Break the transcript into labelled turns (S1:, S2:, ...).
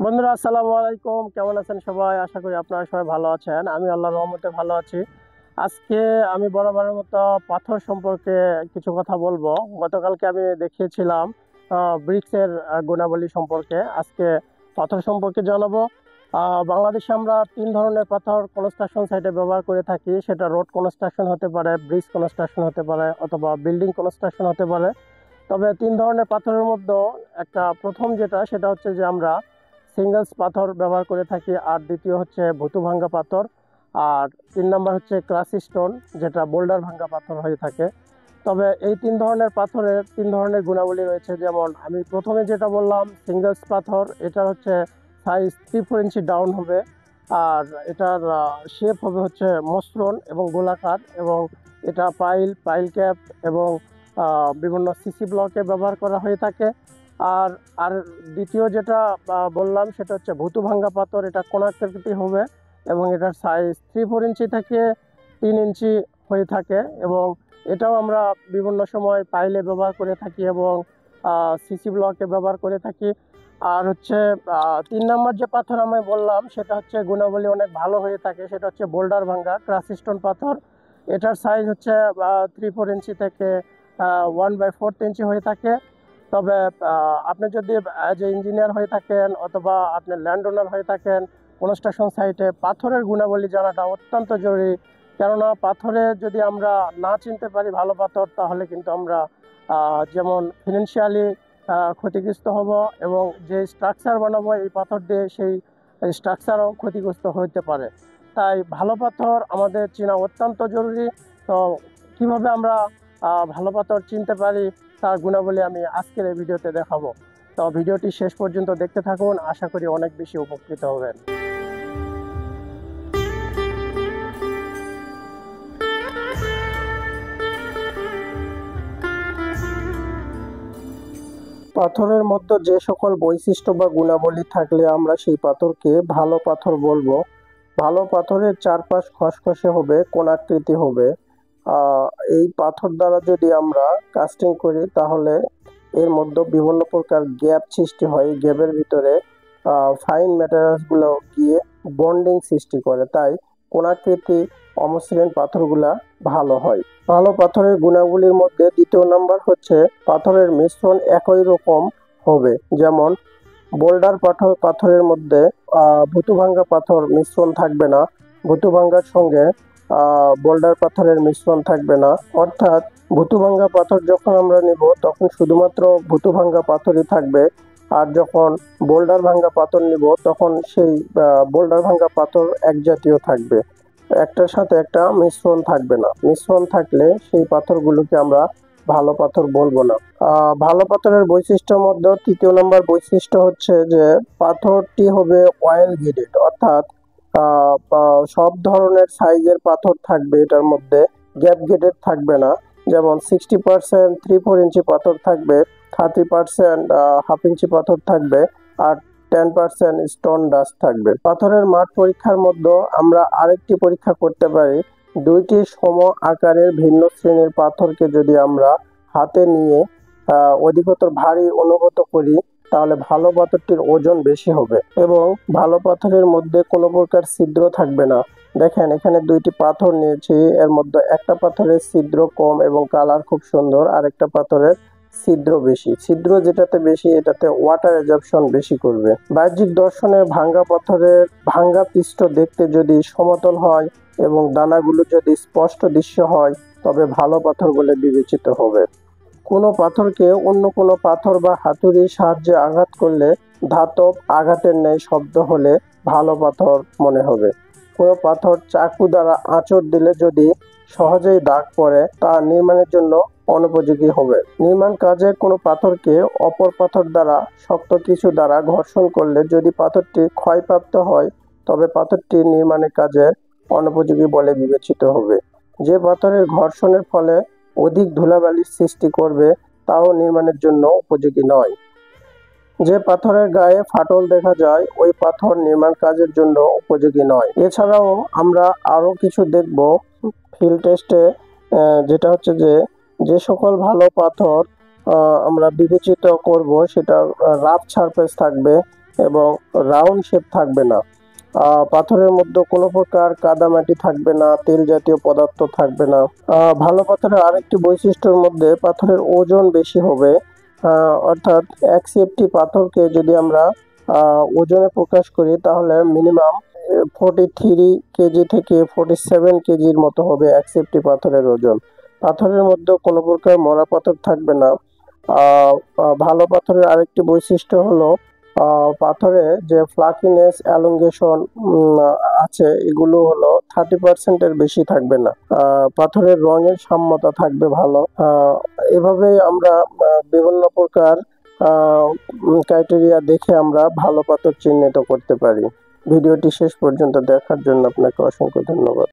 S1: বন্ধুরা আসসালামু আলাইকুম, কেমন আছেন সবাই? আশা করি আপনারা সবাই ভালো আছেন। আমি আল্লাহর রহমতে ভালো আছি। আজকে আমি বরাবরের মতো পাথর সম্পর্কে কিছু কথা বলবো। গতকালকে আমি দেখিয়েছিলাম ব্রিক্সের গুণাবলী সম্পর্কে। আজকে পাথর সম্পর্কে জানাবো। বাংলাদেশে আমরা তিন ধরনের পাথর কনস্ট্রাকশন সাইটে ব্যবহার করে থাকি। সেটা রোড কনস্ট্রাকশন হতে পারে, ব্রিজ কনস্ট্রাকশন হতে পারে, অথবা বিল্ডিং কনস্ট্রাকশন হতে পারে। তবে তিন ধরনের পাথরের মধ্যে একটা প্রথম যেটা, সেটা হচ্ছে যে আমরা সিঙ্গেলস পাথর ব্যবহার করে থাকি, আর দ্বিতীয় হচ্ছে ভুতু ভাঙ্গা পাথর, আর তিন নম্বর হচ্ছে ক্রাস স্টোন, যেটা বোল্ডার ভাঙ্গা পাথর হয়ে থাকে। তবে এই তিন ধরনের পাথরের তিন ধরনের গুণাবলী রয়েছে। যেমন আমি প্রথমে যেটা বললাম, সিঙ্গেলস পাথর, এটা হচ্ছে সাইজ 3-4 ইঞ্চি ডাউন হবে, আর এটার শেপ হবে হচ্ছে মসৃণ এবং গোলাকার, এবং এটা পাইল পাইল ক্যাপ এবং বিভিন্ন সিসি ব্লকে ব্যবহার করা হয়ে থাকে। আর আর দ্বিতীয় যেটা বললাম, সেটা হচ্ছে ভুতু ভাঙ্গা পাথর। এটা কোণাকৃতি হবে এবং এটার সাইজ 3-4 ইঞ্চি থেকে 3 ইঞ্চি হয়ে থাকে, এবং এটাও আমরা বিভিন্ন সময় পাইলে ব্যবহার করে থাকি এবং সিসি ব্লকে ব্যবহার করে থাকি। আর হচ্ছে তিন নম্বর যে পাথর আমি বললাম, সেটা হচ্ছে গুণাবলী অনেক ভালো হয়ে থাকে, সেটা হচ্ছে বোল্ডার ভাঙ্গা ক্রাস স্টোন পাথর। এটার সাইজ হচ্ছে 3-4 ইঞ্চি থেকে 1/4 ইঞ্চি হয়ে থাকে। তবে আপনি যদি অ্যাজ এ ইঞ্জিনিয়ার হয়ে থাকেন, অথবা আপনি ল্যান্ড ওনার হয়ে থাকেন, কনস্ট্রাকশন সাইটে পাথরের গুণাবলী জানাটা অত্যন্ত জরুরি। কেননা পাথরে যদি আমরা না চিনতে পারি ভালো পাথর, তাহলে কিন্তু আমরা যেমন ফিনান্সিয়ালি ক্ষতিগ্রস্ত হব, এবং যে স্ট্রাকচার বানাবো এই পাথর দিয়ে, সেই স্ট্রাকচারও ক্ষতিগ্রস্ত হতে পারে। তাই ভালো পাথর আমাদের চেনা অত্যন্ত জরুরি। তো কিভাবে আমরা ভালো পাথর চিনতে পারি, তার গুণাবলী আমি আজকের এই ভিডিওতে দেখাবো। তো ভিডিওটি শেষ পর্যন্ত দেখতে থাকুন, আশা করি অনেক বেশি উপকৃত হবেন। পাথরের মধ্যে যে সকল বৈশিষ্ট্য বা গুণাবলী থাকলে আমরা সেই পাথরকে ভালো পাথর বলবো। ভালো পাথরের চারপাশ খসখসে হবে, কোণাকৃতি হবে। আহ, এই পাথর দ্বারা যদি আমরা কাস্টিং করি, তাহলে এর মধ্যে বিভিন্ন প্রকার গ্যাপ সৃষ্টি হয়। এই গ্যাপের ভিতরে ফাইন ম্যাটেরিয়ালস গুলো গিয়ে বন্ডিং সৃষ্টি করে, তাই কোণাকৃতি অমসৃণ পাথরগুলা ভালো হয়। ভালো পাথরের গুণাবলীর মধ্যে দ্বিতীয় নাম্বার হচ্ছে পাথরের মিশ্রণ একই রকম হবে। যেমন বোল্ডার পাথরের মধ্যে ভুতু ভাঙ্গা পাথর মিশ্রণ থাকবে না, ভুতু ভাঙ্গার সঙ্গে বোল্ডার পাথরের মিশ্রণ থাকবে না। অর্থাৎ ভুতু ভাঙ্গা পাথর যখন আমরা নিব, তখন শুধুমাত্র ভুতু ভাঙ্গা পাথরই থাকবে, আর যখন বোল্ডার ভাঙ্গা পাথর নিব, তখন সেই বোল্ডার ভাঙ্গা পাথর এক জাতীয় থাকবে, একটার সাথে একটা মিশ্রণ থাকবে না। মিশ্রণ থাকলে সেই পাথরগুলোকে আমরা ভালো পাথর বলবো না। ভালো পাথরের বৈশিষ্ট্যের মধ্যে তৃতীয় নম্বর বৈশিষ্ট্য হচ্ছে যে পাথরটি হবে অয়েল গ্রেডেড, অর্থাৎ সব ধরনের সাইজের পাথর থাকবে এটার মধ্যে, গ্যাপ গ্রেডেড থাকবে না। যেমন 60% 3-4 ইঞ্চি পাথর থাকবে, 30% হাফ ইঞ্চি পাথর থাকবে, আর 10% স্টোন ডাস্ট থাকবে। পাথরের মাঠ পরীক্ষার মধ্যে আমরা আরেকটি পরীক্ষা করতে পারি। দুইটি সম আকারের ভিন্ন শ্রেণীর পাথরকে যদি আমরা হাতে নিয়ে অধিকতর ভারী অনুভূত করি, তাহলে ভালো পাথরটির ওজন বেশি হবে এবং ভালো পাথরের মধ্যে কোনো প্রকার ছিদ্র থাকবে না। দেখেন, এখানে দুইটি পাথর নিয়েছি, এর মধ্যে একটা পাথরের ছিদ্র কম এবং কালার খুব সুন্দর, আর একটা পাথরের ছিদ্র বেশি। ছিদ্র যেটাতে বেশি, এটাতে ওয়াটার অ্যাবজর্পশন বেশি করবে। বাহ্যিক দর্শনে ভাঙ্গা পাথরের ভাঙ্গা পৃষ্ঠ দেখতে যদি সমতল হয় এবং দানাগুলো যদি স্পষ্ট দৃশ্য হয়, তবে ভালো পাথর বলে বিবেচিত হবে। কোনো পাথরকে অন্য কোনো পাথর বা হাতুড়ির সাহায্যে আঘাত করলে ধাতব আঘাতের ন্যায় শব্দ হলে ভালো পাথর মনে হবে। কোনো পাথর চাকু দ্বারা আঁচড় দিলে যদি সহজেই দাগ পড়ে, তা নির্মাণের জন্য অনুপযোগী হবে। নির্মাণ কাজে কোনো পাথরকে অপর পাথর দ্বারা শক্ত কিছু দ্বারা ঘর্ষণ করলে যদি পাথরটি ক্ষয়প্রাপ্ত হয়, তবে পাথরটি নির্মাণের কাজে অনুপযোগী বলে বিবেচিত হবে। যে পাথরের ঘর্ষণের ফলে অধিক ধুলাবালির সৃষ্টি করবে, তাও নির্মাণের জন্য উপযোগী নয়। যে পাথরের গায়ে ফাটল দেখা যায়, ওই পাথর নির্মাণ কাজের জন্য উপযোগী নয়। এছাড়াও আমরা আরো কিছু দেখব ফিল্ড টেস্টে, যেটা হচ্ছে যে সকল ভালো পাথর আমরা বিবেচিত করব, সেটা রাফ সারফেস থাকবে, এবং রাউন্ড শেপ থাকবে না। পাথরের মধ্যে কোনো প্রকার কাদামাটি থাকবে না, তেল জাতীয় পদার্থ থাকবে না। ভালো পাথরের আরেকটি বৈশিষ্ট্যের মধ্যে পাথরের ওজন বেশি হবে। অর্থাৎ এক সিএফটি পাথরকে যদি আমরা ওজনে প্রকাশ করি তাহলে মিনিমাম 43 কেজি থেকে 47 কেজির মতো হবে এক সিএফটি পাথরের ওজন। পাথরের মধ্যে কোনো প্রকার মরা পাথর থাকবে না। ভালো পাথরের আরেকটি বৈশিষ্ট্য হলো পাথরে যে ফ্লাকিনেস অ্যালঙ্গেশন আছে এগুলো হলো 30%-এর বেশি থাকবে না। পাথরের রঙের সাম্যতা থাকবে ভালো। এভাবেই আমরা বিভিন্ন প্রকার ক্রাইটেরিয়া দেখে আমরা ভালো পাথর চিহ্নিত করতে পারি। ভিডিওটি শেষ পর্যন্ত দেখার জন্য আপনাকে অসংখ্য ধন্যবাদ।